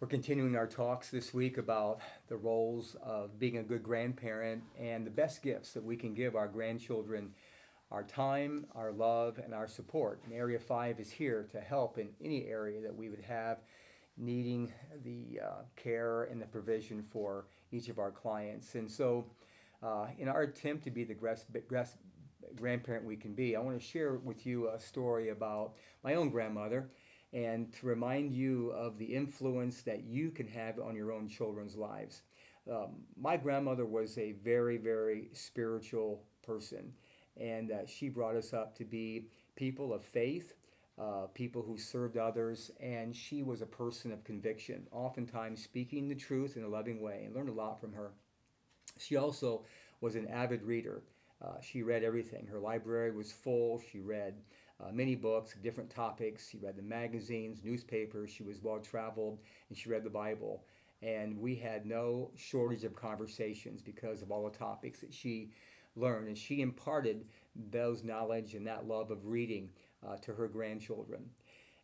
We're continuing our talks this week about the roles of being a good grandparent and the best gifts that we can give our grandchildren: our time, our love, and our support. And Area 5 is here to help in any area that we would have needing the care and the provision for each of our clients. And so, in our attempt to be the grandparent we can be, I want to share with you a story about my own grandmother and to remind you of the influence that you can have on your own children's lives. My grandmother was a very, very spiritual person, and she brought us up to be people of faith, people who served others, and she was a person of conviction, oftentimes speaking the truth in a loving way, and learned a lot from her. She also was an avid reader. She read everything. Her library was full. She read many books, different topics. She read the magazines, newspapers. She was well traveled, and she read the Bible. And we had no shortage of conversations because of all the topics that she learned. And she imparted those knowledge and that love of reading to her grandchildren.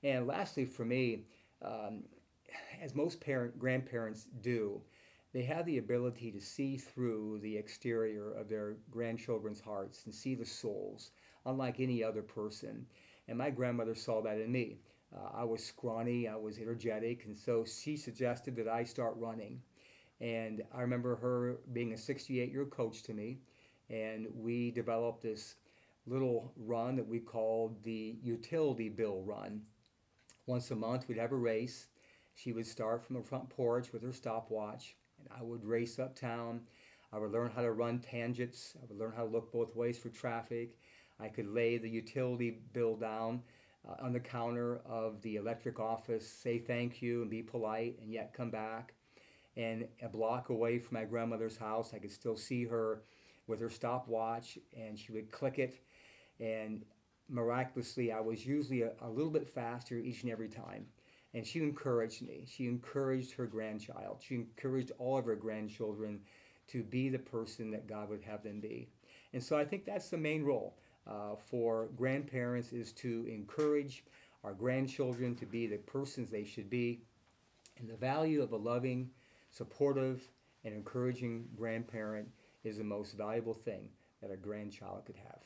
And lastly, for me, um, as most grandparents do, they have the ability to see through the exterior of their grandchildren's hearts and see the souls, unlike any other person. And my grandmother saw that in me. I was scrawny, I was energetic, and so she suggested that I start running. And I remember her being a 68-year coach to me, and we developed this little run that we called the utility bill run. Once a month, we'd have a race. She would start from the front porch with her stopwatch, and I would race uptown. I would learn how to run tangents. I would learn how to look both ways for traffic. I could lay the utility bill down on the counter of the electric office, say thank you, and be polite, and yet come back. And a block away from my grandmother's house, I could still see her with her stopwatch, and she would click it. And miraculously, I was usually a little bit faster each and every time. And she encouraged me. She encouraged her grandchild. She encouraged all of her grandchildren to be the person that God would have them be. And so I think that's the main role for grandparents, is to encourage our grandchildren to be the persons they should be. And the value of a loving, supportive, and encouraging grandparent is the most valuable thing that a grandchild could have.